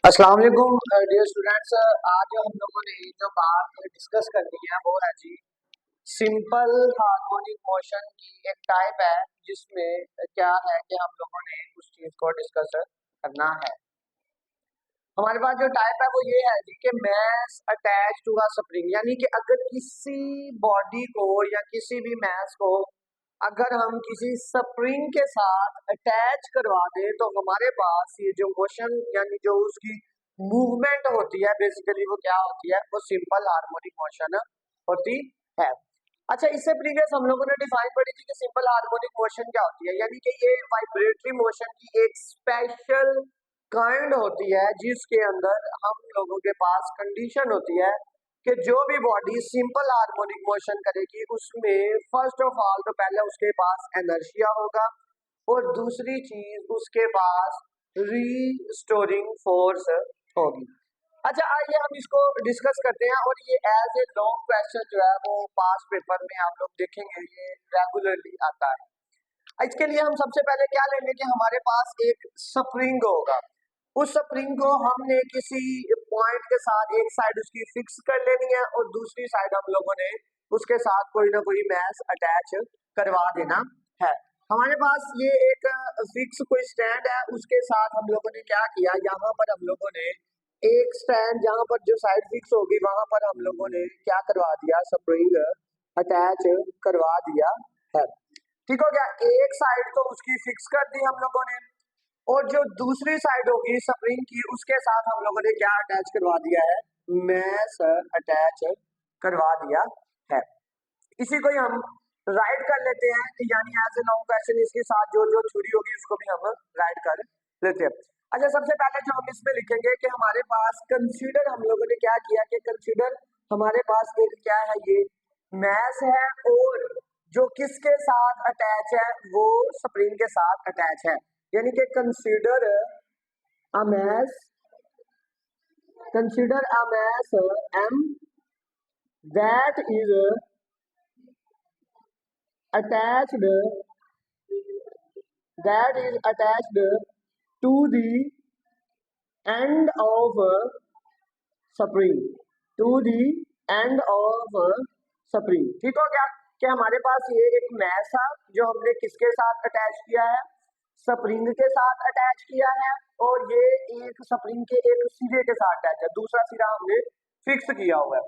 अस्सलाम वालेकुम dear students. आज हम लोगों ने जो बात डिस्कस करनी है वो है जी सिंपल हार्मोनिक मोशन की एक टाइप है जिसमें क्या है कि हम लोगों ने उस चीज को डिस्कस करना है। हमारे पास जो टाइप है वो ये है जी कि mass attach to a spring, यानी कि अगर किसी बॉडी को या किसी भी मैस को अगर हम किसी स्प्रिंग के साथ अटैच करवा दें तो हमारे पास ये जो मोशन यानी जो उसकी मूवमेंट होती है बेसिकली वो क्या होती है, वो सिंपल हार्मोनिक मोशन होती है। अच्छा, इससे प्रीवियस हम लोगों ने डिफाइन पढ़ी थी कि सिंपल हार्मोनिक मोशन क्या होती है, यानी कि ये वाइब्रेटरी मोशन की एक स्पेशल काइंड होती है जिसके अंदर हम लोगों के पास कंडीशन होती है कि जो भी बॉडी सिंपल हार्मोनिक मोशन करेगी उसमें फर्स्ट ऑफ ऑल तो पहले उसके पास एनर्शिया होगा और दूसरी चीज उसके पास रीस्टोरिंग फोर्स होगी। अच्छा, आइए हम इसको डिस्कस करते हैं और ये एज ए लॉन्ग क्वेश्चन जो है वो पास पेपर में आप लोग देखेंगे, ये रेगुलरली आता है। इसके लिए हम सबसे पहले क्या लेंगे कि हमारे पास एक स्प्रिंग होगा। उस स्प्रिंग को हमने किसी पॉइंट के साथ एक साइड उसकी फिक्स कर लेनी है और दूसरी साइड हम लोगों ने उसके साथ कोई ना कोई मैस अटैच करवा देना है। हमारे पास ये एक फिक्स कोई स्टैंड है, उसके साथ हम लोगों ने क्या किया, यहाँ पर हम लोगों ने एक स्टैंड जहाँ पर जो साइड फिक्स होगी वहां पर हम लोगों ने क्या करवा दिया, स्प्रिंग अटैच करवा दिया है। ठीक हो गया, एक साइड तो उसकी फिक्स कर दी हम लोगों ने और जो दूसरी साइड होगी स्प्रिंग की उसके साथ हम लोगों ने क्या अटैच करवा दिया है, मैस अटैच करवा दिया है। इसी को ही हम राइट कर लेते हैं कि यानी एज ए लॉन्ग क्वेश्चन इसके साथ जो जो छुरी होगी उसको भी हम राइट कर लेते हैं। अच्छा, सबसे पहले जो हम इसमें लिखेंगे कि हमारे पास कंसीडर, हम लोगों ने क्या किया कि कंसीडर हमारे पास एक क्या है, ये मैस है और जो किसके साथ अटैच है, वो स्प्रिंग के साथ अटैच है। यानी कि consider a mass, consider a mass m that is attached to the end of spring, to the end of spring। ठीक हो गया कि हमारे पास ये एक मैस है जो हमने किसके साथ अटैच किया है, स्प्रिंग के साथ अटैच किया है और ये एक स्प्रिंग के एक सिरे के साथ अटैच है, दूसरा सिरा हमने फिक्स किया हुआ है।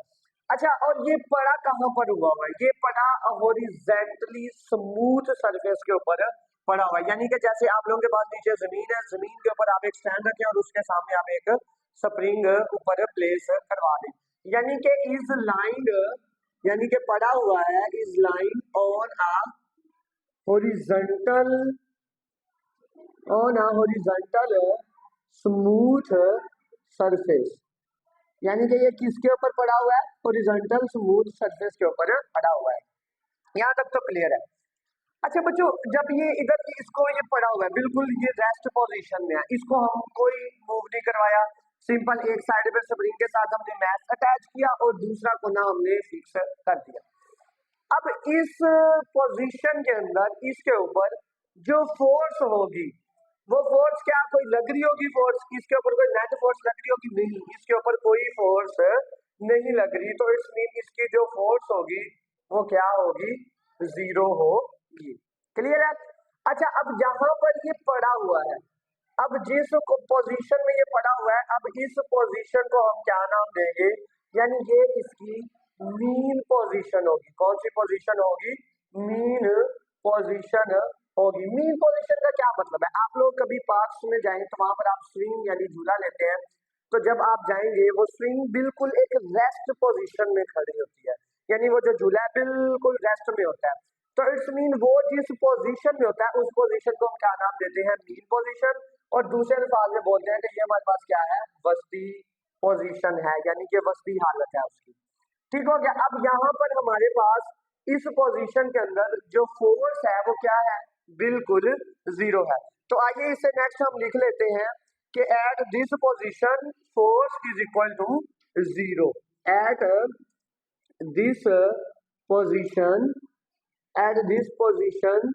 अच्छा, और ये पड़ा कहाँ पर हुआ हुआ है, ये पड़ा हॉरिजेंटली स्मूथ सरफेस के ऊपर पड़ा हुआ है। यानी कि जैसे आप लोगों के पास नीचे जमीन है, जमीन के ऊपर आप एक स्टैंड रखें और उसके सामने आप एक स्प्रिंग ऊपर प्लेस करवा दें, यानी कि इज लाइन, यानी कि पड़ा हुआ है is line on a horizontal, on a horizontal smooth surface. यानी कि ये किसके ऊपर पड़ा हुआ है, हॉरिजॉन्टल स्मूथ सरफेस के ऊपर पड़ा हुआ है। यहाँ तक तो क्लियर है। अच्छा बच्चों, जब ये इधर इसको ये पड़ा हुआ है बिल्कुल ये रेस्ट पोजीशन में है, इसको हम कोई मूव नहीं करवाया, सिंपल एक साइड पे स्प्रिंग के साथ हमने मैस अटैच किया और दूसरा कोना हमने फिक्स कर दिया। अब इस पोजीशन के अंदर इसके ऊपर जो फोर्स होगी वो फोर्स क्या कोई लग रही होगी, फोर्स इसके ऊपर कोई नेट फोर्स लग रही होगी, नहीं, इसके ऊपर कोई फोर्स नहीं लग रही, तो इट्स मीन इसकी जो फोर्स होगी वो क्या होगी, जीरो होगी। क्लियर है। अच्छा, अब यहाँ पर ये पड़ा हुआ है, अब जिस पोजीशन में ये पड़ा हुआ है, अब इस पोजीशन को हम क्या नाम देंगे, यानी ये इसकी मीन पोजीशन होगी। कौन सी पोजीशन होगी, मीन पोजीशन होगी। मीन पोजीशन का क्या मतलब है, आप लोग कभी पार्क्स में जाएं तो वहां पर आप स्विंग यानी झूला लेते हैं, तो जब आप जाएंगे वो स्विंग बिल्कुल एक रेस्ट पोजीशन में खड़ी होती है, यानी वो जो झूला है बिल्कुल रेस्ट में होता है, तो इट्स मीन वो जिस पोजीशन में होता है उस पोजीशन को हम क्या नाम देते हैं, मीन पोजीशन। और दूसरे अल्फाज में बोलते हैं कि ये हमारे पास क्या है, वस्ती पोजीशन है, यानी कि वस्ती हालत है उसकी। ठीक हो गया। अब यहाँ पर हमारे पास इस पोजीशन के अंदर जो फोर्स है वो क्या है, बिल्कुल जीरो है। तो आइए इससे नेक्स्ट हम लिख लेते हैं कि at this position force is equal to zero. At this position, at this position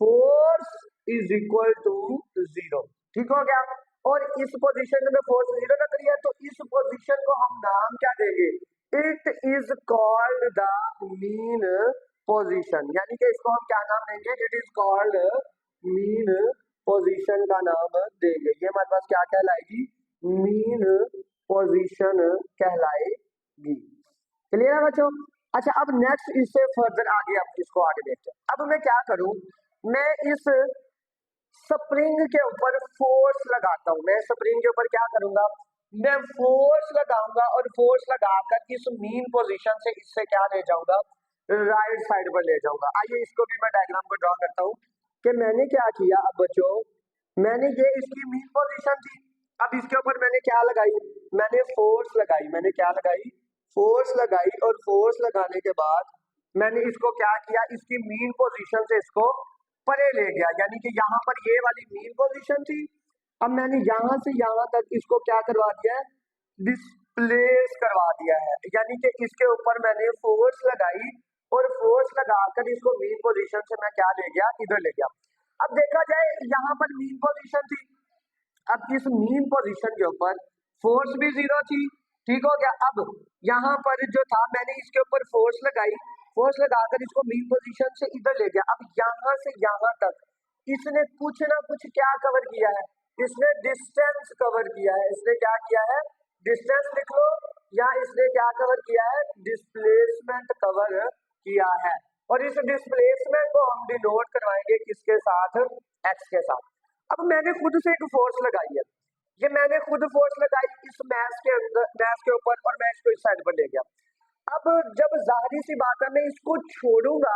force is equal to zero. ठीक हो गया। और इस पोजीशन में फोर्स जीरो लग रही है, तो इस पोजीशन को हम नाम क्या देंगे? It is called the mean position, यानी कि इसको हम क्या नाम देंगे? It is called mean position का नाम देंगे। ये हमारे पास क्या कहलाएगी? मीन पोजीशन कहलाएगी। क्लियर है बच्चों? अच्छा, अब नेक्स्ट इससे फर्दर आगे अब इसको आगे देखते हैं। अब मैं क्या करूं, मैं इस स्प्रिंग के ऊपर फोर्स लगाता हूं। मैं स्प्रिंग के ऊपर क्या करूंगा? मैं फोर्स लगाऊंगा और फोर्स लगाकर इस मीन पोजीशन से इससे क्या ले जाऊंगा? राइट साइड पर ले जाऊंगा। आइए इसको भी मैं डायग्राम को ड्रॉ करता हूं कि मैंने क्या किया। अब बच्चों, मैंने ये इसकी मीन पोजीशन थी, अब इसके ऊपर मैंने क्या लगाई? मैंने फोर्स लगाई। मैंने क्या लगाई? फोर्स लगाई। और फोर्स लगाने के बाद मैंने इसको क्या किया? इसकी मीन पोजीशन से इसको परे ले गया, यानी कि यहाँ पर ये वाली मीन पोजीशन थी, अब मैंने यहाँ से यहाँ तक इसको क्या करवा दिया है? डिस्प्लेस करवा दिया है। यानी कि इसके ऊपर मैंने फोर्स लगाई और फोर्स लगाकर इसको मीन पोजीशन से मैं क्या ले गया? इधर ले गया। अब देखा जाए, यहाँ पर मीन पोजीशन थी, अब इस मीन पोजीशन के ऊपर फोर्स भी जीरो थी, ठीक हो गया। अब यहाँ पर जो था, मैंने इसके ऊपर फोर्स लगाई, फोर्स लगाकर इसको मीन पोजीशन से इधर ले गया। अब यहाँ से यहाँ तक इसने कुछ ना कुछ क्या कवर किया है? इसने डिस्टेंस कवर किया है। इसने क्या किया है? डिस्टेंस लिख लो, या इसने क्या कवर किया है? डिस्प्लेसमेंट कवर किया है। और इस डिस्प्लेसमेंट को हम डिनोट करवाएंगे किसके साथ? एक्स के साथ। अब मैंने खुद से एक फोर्स लगाई है, ये मैंने खुद फोर्स लगाई इस मैच के अंदर, मैच के ऊपर, और मैं इसको इस साइड पर ले गया। अब जब जाहिर सी बात है मैं इसको छोड़ूंगा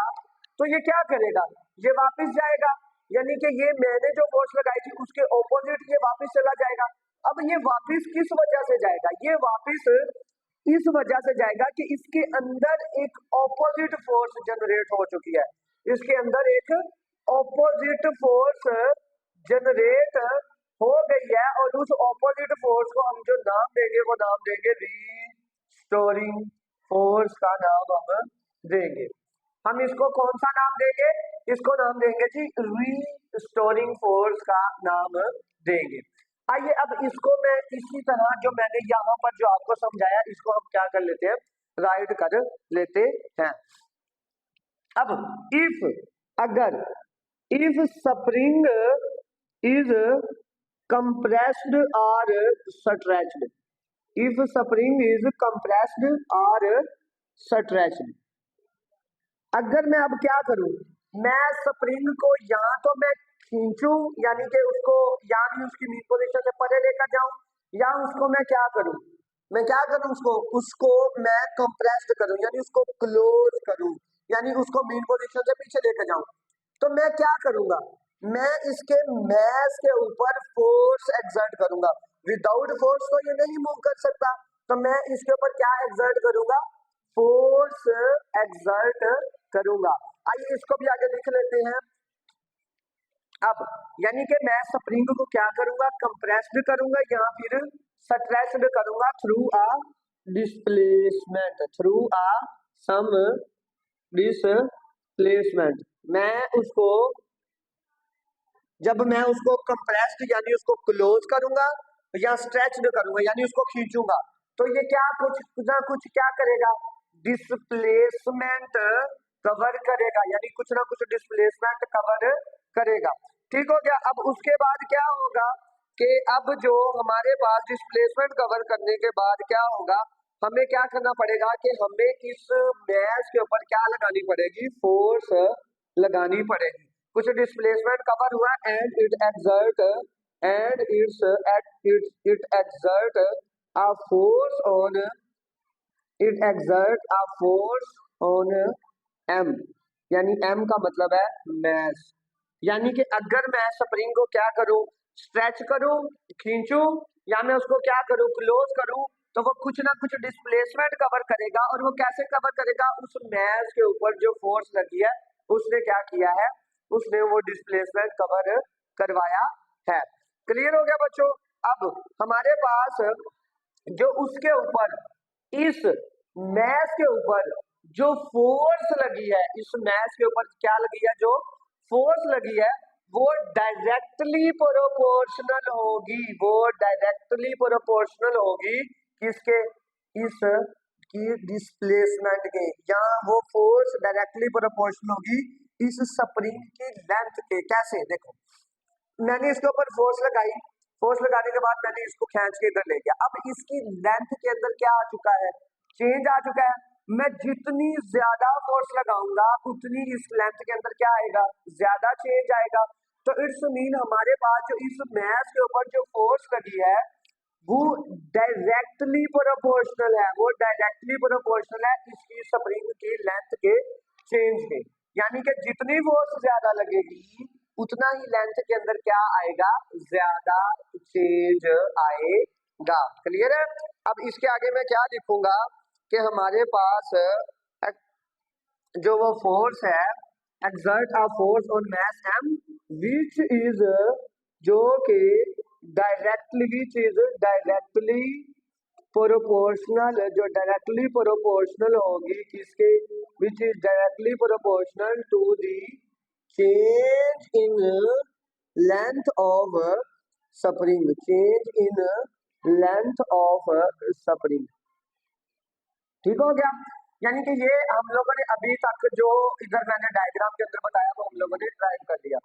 तो ये क्या करेगा? ये वापस जाएगा, यानी कि ये मैंने जो फोर्स लगाई थी उसके ऑपोजिट ये वापस चला जाएगा। अब ये वापस किस वजह से जाएगा? ये वापस इस वजह से जाएगा कि इसके अंदर एक ऑपोजिट फोर्स जनरेट हो चुकी है। इसके अंदर एक ऑपोजिट फोर्स जनरेट हो गई है, और उस ऑपोजिट फोर्स को हम जो नाम देंगे वो नाम देंगे रीस्टोरिंग फोर्स का नाम हम देंगे। हम इसको कौन सा नाम देंगे? इसको नाम देंगे जी रीस्टोरिंग फोर्स का नाम देंगे। आइए अब इसको मैं इसी तरह जो मैंने यहाँ पर जो आपको समझाया, इसको हम क्या कर लेते हैं? राइट कर लेते हैं। अब अगर if spring is compressed or stretched, if spring is compressed or stretched, अगर मैं अब क्या करूं? मैं स्प्रिंग को या तो मैं खींचूं, यानी कि उसको या भी उसकी मीन पोजीशन से परे लेकर जाऊं, या उसको मैं क्या करूं? मैं क्या करूं? उसको मैं कंप्रेस्ड करूं, यानी उसको क्लोज करूं, यानी उसको मीन पोजीशन से पीछे लेकर जाऊं। तो मैं क्या करूंगा? मैं इसके मैस के ऊपर फोर्स एक्सर्ट करूंगा। विदाउट फोर्स तो ये नहीं मूव कर सकता, तो मैं इसके ऊपर क्या एक्सर्ट करूंगा? फोर्स एक्सर्ट करूंगा। आइए इसको भी आगे लिख लेते हैं। अब यानी कि मैं स्प्रिंग को क्या करूंगा? कंप्रेस्ड करूंगा या फिर स्ट्रेच्ड करूंगा through a displacement, through a some displacement. जब मैं उसको कंप्रेस्ड यानी उसको क्लोज करूंगा या स्ट्रेच्ड करूंगा यानी उसको खींचूंगा, तो ये क्या कुछ ना कुछ क्या करेगा? डिस्प्लेसमेंट कवर करेगा, यानी कुछ ना कुछ डिस्प्लेसमेंट कवर करेगा। ठीक हो गया। अब उसके बाद क्या होगा कि अब जो हमारे पास डिस्प्लेसमेंट कवर करने के बाद क्या होगा, हमें क्या करना पड़ेगा कि हमें इस मैश के ऊपर क्या लगानी पड़ेगी? फोर्स लगानी पड़ेगी। कुछ डिस्प्लेसमेंट कवर हुआ and it exert a force on M, यानी एम का मतलब है मैस। यानी कि अगर मैं स्प्रिंग को क्या करूं? स्ट्रेच करूं, खींचूं, या मैं उसको क्या करूं? क्लोज करूं, तो वो कुछ ना कुछ डिस्प्लेसमेंट कवर करेगा। और वो कैसे कवर करेगा? उस मैस के ऊपर जो फोर्स लगी है उसने क्या किया है? उसने वो डिस्प्लेसमेंट कवर करवाया है। क्लियर हो गया बच्चों? अब हमारे पास जो उसके ऊपर इस मैस के ऊपर जो फोर्स लगी है, इस मैस के ऊपर क्या लगी है? जो फोर्स लगी है वो डायरेक्टली प्रोपोर्शनल होगी, वो डायरेक्टली प्रोपोर्शनल होगी किसके, इस की डिस्प्लेसमेंट के, यहाँ वो फोर्स डायरेक्टली प्रोपोर्शनल होगी इस स्प्रिंग की लेंथ के। कैसे, देखो मैंने इसके ऊपर फोर्स लगाई, फोर्स लगाने के बाद मैंने इसको खींच के इधर ले गया, अब इसकी लेंथ के अंदर क्या आ चुका है, चेंज आ चुका है। मैं जितनी ज्यादा फोर्स लगाऊंगा उतनी इस लेंथ के अंदर क्या आएगा, ज्यादा चेंज आएगा। तो इट्स मीन हमारे पास जो इस मैस के ऊपर जो फोर्स लगी है वो डायरेक्टली प्रोपोर्शनल है, वो डायरेक्टली प्रोपोर्शनल है इसकी स्प्रिंग की लेंथ के चेंज के। यानी कि जितनी फोर्स ज्यादा लगेगी उतना ही लेंथ के अंदर क्या आएगा, ज्यादा चेंज आएगा। क्लियर है। अब इसके आगे मैं क्या लिखूंगा कि हमारे पास जो वो फोर्स है, exert a force on mass m which is, जो कि डायरेक्टली प्रोपोर्शनल, जो डायरेक्टली प्रोपोर्शनल होगी किसके, which is directly proportional to the change in length of spring, change in length of spring. ठीक हो गया। यानी कि ये हम लोगों ने अभी तक जो इधर मैंने डायग्राम के अंदर बताया वो हम लोगों ने ड्राइव कर लिया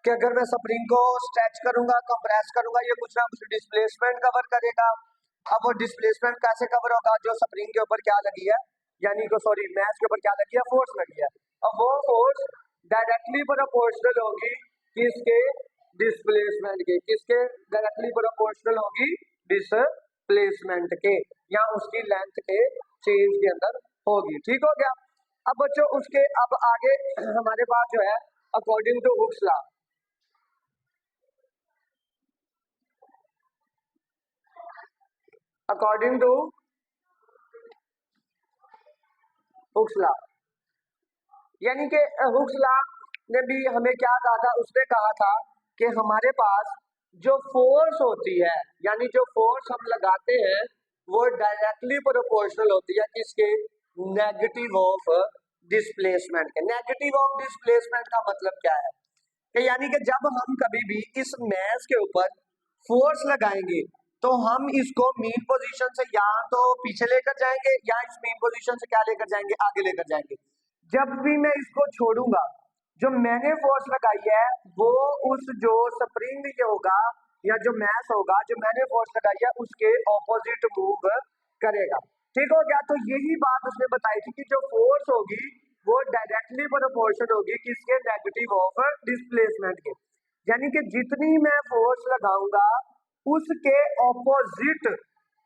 कि अगर मैं स्प्रिंग को स्ट्रेच करूंगा, कंप्रेस करूंगा, ये कुछ ना कुछ डिस्प्लेसमेंट कवर करेगा। अब वो डिस्प्लेसमेंट कैसे कवर होगा, जो स्प्रिंग के ऊपर क्या लगी है, यानी कि सॉरी मैस के ऊपर क्या लगी है, फोर्स लगी है। अब वो फोर्स डायरेक्टली प्रोपोर्शनल होगी किसके, डिस्प्लेसमेंट के, किसके डायरेक्टली प्रोपोर्शनल होगी, डिस्प्लेसमेंट के, या उसकी लेंथ के चेंज के अंदर होगी। ठीक हो गया। अब बच्चों उसके अब आगे हमारे पास जो है according to Hooke's law, according to Hooke's law, यानी कि हुक्स लॉ ने भी हमें क्या कहा था, उसने कहा था कि हमारे पास जो फोर्स होती है, यानी जो फोर्स हम लगाते हैं वो डायरेक्टली प्रोपोर्शनल होती है किसके, नेगेटिव ऑफ डिस्प्लेसमेंट के। नेगेटिव ऑफ डिस्प्लेसमेंट का मतलब क्या है कि यानी कि जब हम कभी भी इस मैस के ऊपर फोर्स लगाएंगे तो हम इसको मीन पोजीशन से या तो पीछे लेकर जाएंगे या इस मीन पोजीशन से क्या लेकर जाएंगे, आगे लेकर जाएंगे। जब भी मैं इसको छोड़ूंगा, जो मैंने फोर्स लगाई है वो उस जो स्प्रिंग ये होगा या जो मैस होगा, जो मैंने फोर्स लगाई है उसके ऑपोजिट मूव करेगा। ठीक हो गया। तो यही बात उसने बताई थी कि जो फोर्स होगी वो डायरेक्टली प्रोपोर्शन होगी किसके, नेगेटिव ऑफ डिस्प्लेसमेंट के। यानी कि जितनी मैं फोर्स लगाऊंगा उसके ऑपोजिट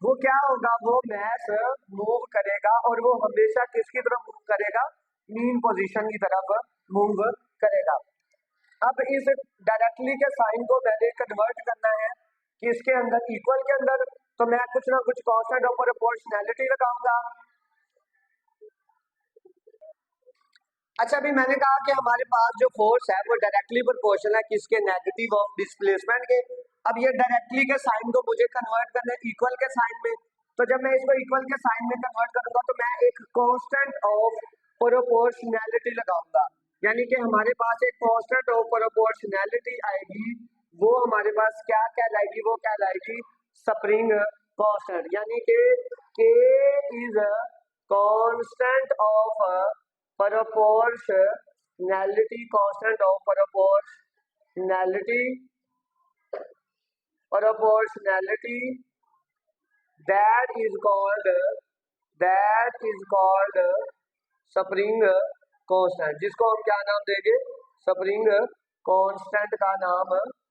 वो क्या होगा, वो मैस मूव करेगा, और वो हमेशा किसकी तरफ मूव करेगा, मीन पोजीशन की तरफ मूव करेगा। अब इस डायरेक्टली के साइन को मैंने कन्वर्ट करना है कि इसके अंदर इक्वल के अंदर, तो मैं कुछ ना कुछ कांस्टेंट ऑफ प्रोपोर्शनैलिटी लगाऊंगा। अच्छा, अभी मैंने कहा कि हमारे पास जो फोर्स है वो डायरेक्टली प्रोपोर्शनल है किसके, नेगेटिव ऑफ डिस्प्लेसमेंट के। अब ये डायरेक्टली के साइन को मुझे कन्वर्ट करना है इक्वल के साइन में, तो जब मैं इसको इक्वल के साइन में कन्वर्ट करूंगा तो मैं एक कांस्टेंट ऑफ प्रोपोर्शनैलिटी लगाऊंगा। यानी कि हमारे पास एक कांस्टेंट ऑफ प्रोपोर्शनैलिटी आएगी, वो हमारे पास क्या कहलाएगी, वो कहलाएगी स्प्रिंग कांस्टेंट। यानी कि K is constant of proportionality, constant of proportionality that is called spring constant, जिसको हम क्या नाम देंगे, स्प्रिंग कांस्टेंट का नाम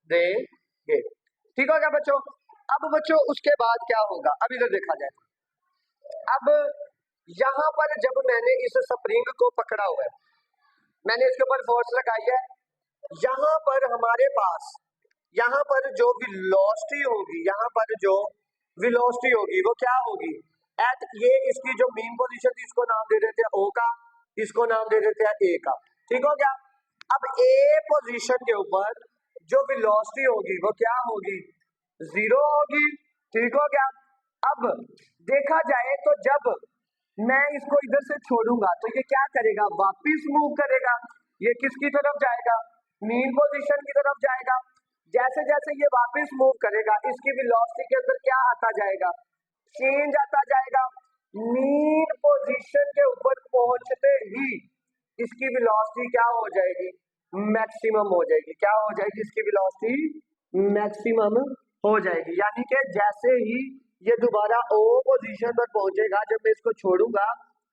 देंगे। ठीक हो गया बच्चों। अब बच्चों उसके बाद क्या होगा, अब इधर देखा जाए। अब यहाँ पर जब मैंने इस स्प्रिंग को पकड़ा हुआ है, मैंने इसके ऊपर फोर्स लगाई है, यहाँ पर हमारे पास यहाँ पर जो वेलोसिटी होगी, यहाँ पर जो वेलोसिटी होगी वो क्या होगी, एट ये इसकी जो मेन पोजीशन थी इसको नाम दे देते हैं O का, इसको नाम दे देते हैं A का। ठीक हो गया। अब A पोजीशन के ऊपर जो वेलोसिटी होगी वो क्या होगी, 0 होगी। ठीक हो गया। अब देखा जाए तो जब मैं इसको इधर से छोड़ूंगा तो ये क्या करेगा, वापिस मूव करेगा, ये किसकी तरफ जाएगा, मीन पोजीशन की तरफ जाएगा। जैसे जैसे ये वापस मूव करेगा इसकी वेलोसिटी के अंदर क्या आता जाएगा, चेंज आता जाएगा। मीन पोजीशन के ऊपर पहुंचते ही इसकी वेलोसिटी क्या हो जाएगी, मैक्सिमम हो जाएगी। क्या हो जाएगी, इसकी वेलोसिटी मैक्सिमम हो जाएगी। यानी कि जैसे ही ये दोबारा ओ पोजीशन पर पहुंचेगा, जब मैं इसको छोड़ूंगा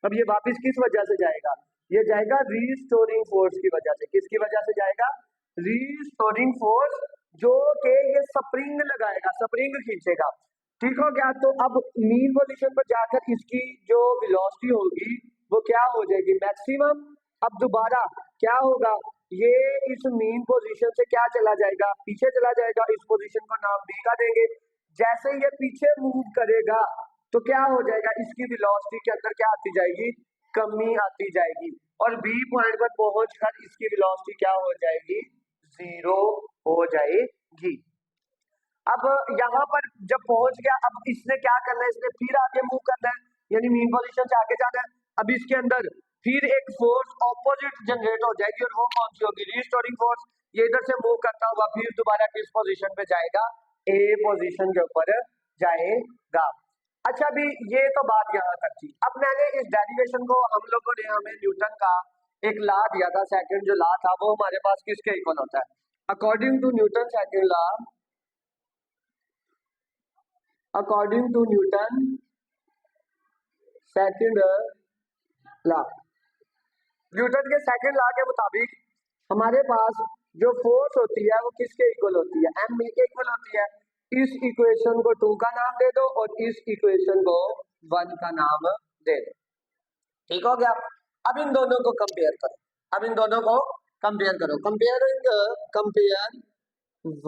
तब ये वापस किस वजह से जाएगा, ये जाएगा रीस्टोरिंग फोर्स की वजह से। किसकी वजह से जाएगा, रीस्टोरिंग फोर्स, जो कि ये स्प्रिंग लगाएगा, स्प्रिंग खींचेगा। ठीक हो गया। तो अब मीन पोजीशन पर जाकर इसकी जो वेलोसिटी होगी वो क्या हो जाएगी, मैक्सिमम। अब दोबारा क्या होगा, ये इस मीन पोजीशन से क्या चला जाएगा, पीछे चला जाएगा। इस पोजीशन को नाम बी का देंगे। जैसे ये पीछे मूव करेगा तो क्या हो जाएगा, इसकी वेलोसिटी के अंदर क्या आती जाएगी, कमी आती जाएगी। और बी पॉइंट पर पहुंचकर इसकी वेलोसिटी क्या हो जाएगी, जीरो हो जाएगी। अब यहाँ पर जब पहुंच गया, अब इसने क्या करना है, इसने फिर आगे मूव करना है, यानी मीन पोजीशन से आगे जाना है। अब इसके अंदर फिर एक फोर्स ऑपोजिट जनरेट हो जाएगी, और वो कौन सी होगी, रीस्टोरिंग फोर्स। ये इधर से मूव करता हुआ फिर दोबारा किस पोजीशन पे जाएगा, ए पोजीशन के ऊपर जाएगा। अच्छा, अभी ये तो बात यहाँ तक थी। अब मैंने इस डेरिवेशन को, हम लोगों ने, हमें न्यूटन का एक लॉ दिया था, सेकंड जो लॉ था वो हमारे पास किसके इक्वल होता है, according to Newton second law, according to Newton second law, Newton के सेकंड लॉ के मुताबिक हमारे पास जो फोर्स होती है वो किसके इक्वल होती है, एम ए के इक्वल होती है। इस इक्वेशन को 2 का नाम दे दो और इस इक्वेशन को 1 का नाम दे दो। ठीक हो गया। अब इन दोनों को कंपेयर करो, अब इन दोनों को कंपेयर करो। कंपेयरिंग, कंपेयर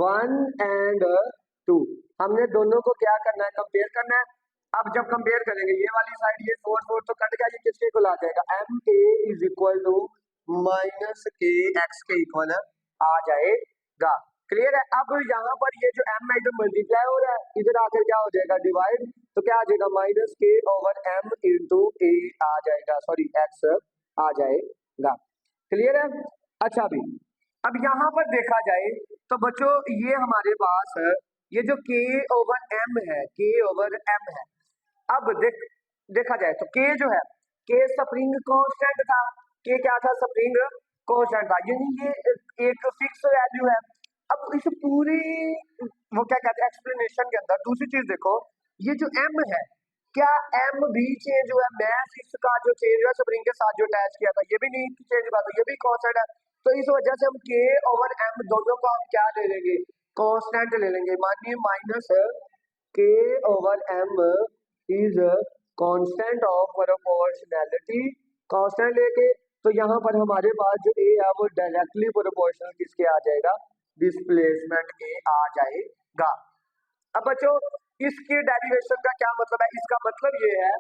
1 एंड 2, हमने दोनों को क्या करना है, कंपेयर करना है। अब जब कंपेयर करेंगे ये वाली साइड, ये फोर तो कट गया, ये किसके इक्वल आ जाएगा, M A is equal to minus K X के इक्वल आ जाएगा। क्लियर है। अब यहाँ पर ये जो एम है इधर मल्टीप्लाई हो रहा है, इधर आकर क्या हो जाएगा, डिवाइड। तो क्या आ जाएगा, minus K over M into ए आ जाएगा, सॉरी एक्स आ जाएगा। क्लियर है। अच्छा, अभी अब यहाँ पर देखा जाए तो बच्चों ये हमारे पास ये जो के ओवर एम है, के ओवर एम है। अब देखा जाए तो के जो है, के स्प्रिंग कांस्टेंट था, के क्या था, स्प्रिंग कांस्टेंट था, यानी ये एक फिक्स वैल्यू है। अब इस पूरी वो क्या कहते हैं एक्सप्लेनेशन के अंदर दूसरी चीज देखो, ये जो एम है, क्या एम भी चेंज हुआ है, मैथ इसका जो चेंज हुआ स्प्रिंग के साथ जो अटैच किया था ये भी नहीं चेंज हुआ, तो ये भी कांस्टेंट है। तो इस वजह से हम के ओवर एम दोनों को हम क्या ले लेंगे, कांस्टेंट ले लेंगे। मानिए minus K over M is constant of proportionality, constant लेके तो यहाँ पर हमारे पास जो ए है वो डायरेक्टली प्रोपोर्शनल किसके आ जाएगा, डिस्प्लेसमेंट के आ जाएगा। अब बच्चों इसकी डेरिवेशन का क्या मतलब है, इसका मतलब ये है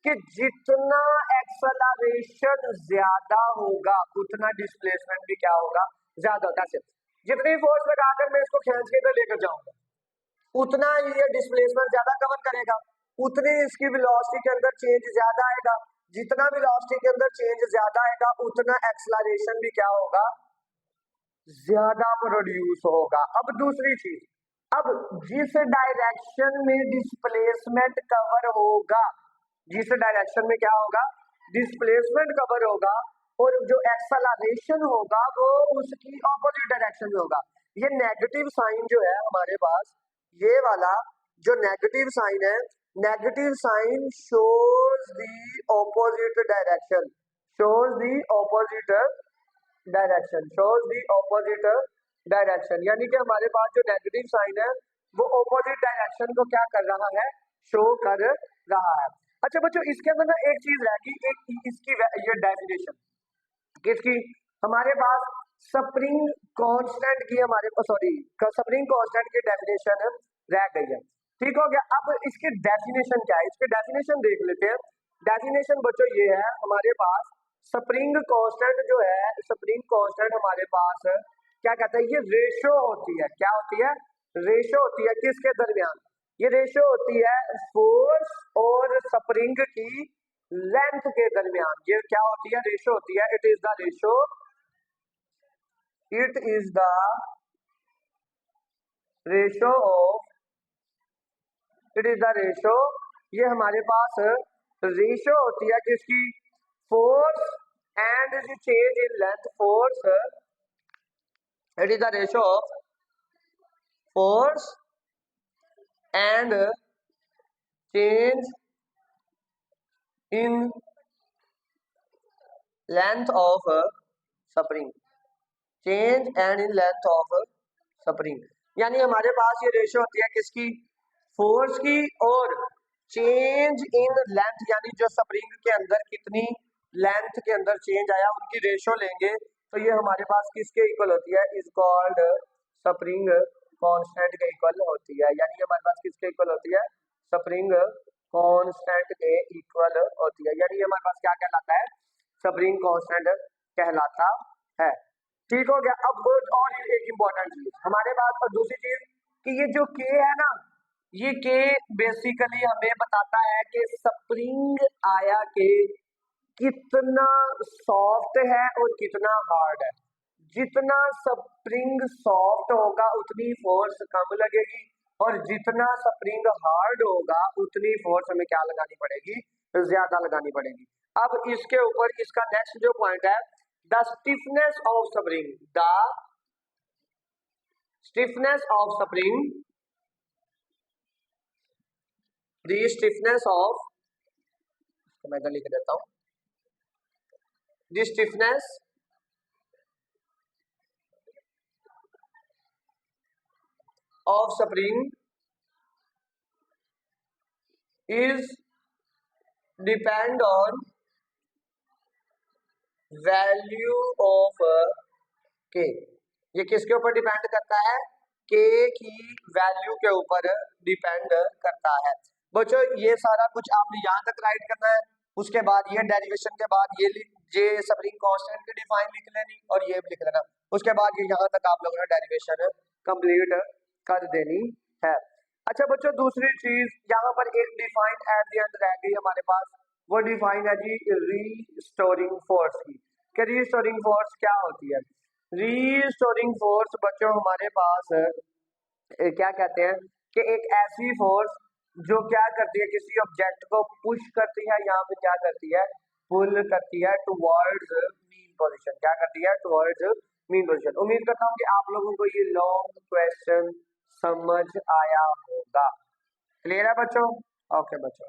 कि जितना एक्सेलरेशन ज्यादा होगा उतना डिस्प्लेसमेंट भी क्या होगा, ज्यादा होगा। जितनी फोर्स लगाकर मैं इसको खींच के इधर लेकर जाऊंगा उतना ये डिस्प्लेसमेंट ज्यादा कवर करेगा, उतनी इसकी वेलोसिटी के अंदर चेंज ज्यादा आएगा। जितना वेलोसिटी के अंदर चेंज ज्यादा आएगा उतना एक्सेलरेशन भी क्या होगा, ज्यादा प्रोड्यूस होगा। अब दूसरी चीज, अब जिस डायरेक्शन में डिस्प्लेसमेंट कवर होगा, जिस डायरेक्शन में क्या होगा, डिस्प्लेसमेंट कवर होगा, और जो एक्सेलरेशन होगा वो उसकी ऑपोजिट डायरेक्शन में होगा। ये नेगेटिव साइन जो है हमारे पास, ये वाला जो नेगेटिव साइन है, negative sign shows the opposite direction, shows the opposite direction, shows the opposite direction. यानी कि हमारे पास जो नेगेटिव साइन है वो ऑपोजिट डायरेक्शन को क्या कर रहा है, शो कर रहा है। अच्छा बच्चों इसके अंदर ना एक चीज रहेगी, एक इसकी ये डेफिनेशन किसकी, हमारे पास स्प्रिंग कांस्टेंट की, हमारे पास सॉरी स्प्रिंग कांस्टेंट की डेफिनेशन रह गई है। ठीक हो गया। अब इसकी डेफिनेशन क्या है, इसकी डेफिनेशन देख लेते हैं। डेफिनेशन बच्चों ये है, हमारे पास स्प्रिंग कांस्टेंट जो है, स्प्रिंग कांस्टेंट हमारे पास क्या कहता है, ये रेशो होती है, क्या होती है, रेशो होती है किसके दरमियान, ये रेशो होती है फोर्स और स्प्रिंग की लेंथ के दरमियान। ये क्या होती है, रेशो होती है, it is the ratio it is the ratio of, it is the ratio, ये हमारे पास रेशो होती है किसकी, force and change in length, force, it is the ratio of force and change in length of spring, change and in length of spring, यानी हमारे पास ये ratio होती है किसकी, फोर्स की, और चेंज इन लेंथ यानी जो स्प्रिंग के अंदर कितनी लेंथ के अंदर चेंज आया उनकी रेशो लेंगे, तो ये हमारे पास किसके इक्वल होती है, इज कॉल्ड स्प्रिंग कांस्टेंट के इक्वल होती है, यानी हमारे पास किसके इक्वल होती है, स्प्रिंग कांस्टेंट के इक्वल होती है, यानी हमारे पास क्या कहलाता है, स्प्रिंग कांस्टेंट कहलाता है। ठीक हो गया। अब और एक इंपॉर्टेंट चीज हमारे पास, और दूसरी चीज कि ये जो के है ना, ये के बेसिकली हमें बताता है कि स्प्रिंग आया के कितना सॉफ्ट है और कितना हार्ड है, जितना स्प्रिंग सॉफ्ट होगा उतनी फोर्स कम लगेगी, और जितना स्प्रिंग हार्ड होगा उतनी फोर्स हमें क्या लगानी पड़ेगी, ज्यादा लगानी पड़ेगी। अब इसके ऊपर इसका नेक्स्ट जो पॉइंट है, the stiffness of spring, the stiffness of spring, the stiffness of, मैं इधर लिख देता हूं, the stiffness of spring is depend on value of k, ये किसके ऊपर डिपेंड करता है, k की वैल्यू के ऊपर डिपेंड करता है। बच्चों ये सारा कुछ आपने यहाँ तक राइट करना है, उसके बाद ये डेरिवेशन के बाद ये स्प्रिंग कांस्टेंट की डिफाइन लिख लेनी और ये भी लिख लेना, उसके बाद ये यहाँ तक आप लोगों ने डेरिवेशन कंप्लीट कर देनी है। अच्छा बच्चों दूसरी चीज यहाँ पर एक डिफाइन एट द एंड रह गई हमारे पास, वो डिफाइन है जी रीस्टोरिंग फोर्स की, कि रीस्टोरिंग फोर्स क्या होती है। रीस्टोरिंग फोर्स बच्चों हमारे पास क्या कहते हैं कि एक ऐसी फोर्स जो क्या करती है, किसी ऑब्जेक्ट को पुश करती है, यहाँ पे क्या करती है, पुल करती है टुवर्ड्स मीन पोजीशन, क्या करती है, टुवर्ड्स मीन पोजीशन। उम्मीद करता हूँ कि आप लोगों को ये लॉन्ग क्वेश्चन समझ आया होगा। क्लियर है बच्चों? ओके बच्चों।